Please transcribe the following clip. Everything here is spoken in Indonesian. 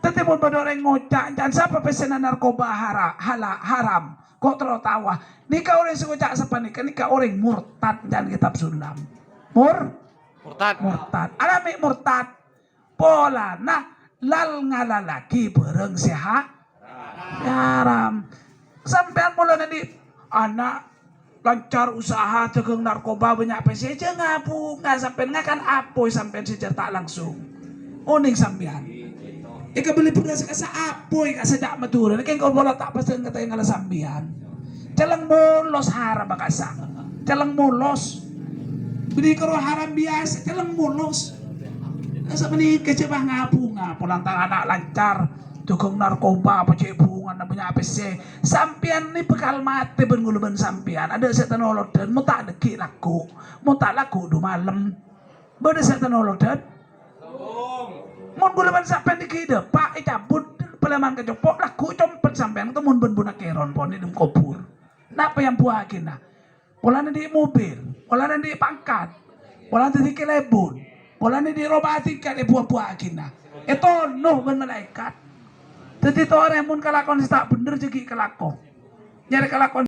Tetapi mau orang ngocak, jangan siapa pesanan narkoba haram. Kok terlalu tawa? Nikah orang ngocak siapa nikah orang murtad jangan kitab sulam. Murtad. Alami murtad. Pola nah lal ngalalaki bereng sehat. Haram. Sampean mulai nanti anak lancar usaha cegeng narkoba banyak PC aja ngapu nggak sampai nggak kan apoy sampai secerta langsung uning sampean ika beli beras kasa apoy kasa dak maturan kan kau bola tak pasti kata yang ngalah sampean jalan mulos haram bakasa jalan mulos beli karo haram biasa jalan mulos asa menikah coba ngapu lantaran anak lancar tukang narkoba apa cebungan namanya apa sih sampian ni bekal mati benguluban sampian ada setan olodan mau tak deki laku mau tak laku du malam beda setan olodan mau guluban sampian deki de pak cabut peleman kejopok laku compet sampian itu mun ben bunak keron pon di kubur napa yang buakin nah polanya di mobil polanya di pangkat polanya di kelebun polanya di robati kan buah-buakin nah itu noh ben malaikat. Jadi itu orang yang mun kelakon tak bener jadi kelakon. Nyari kelakon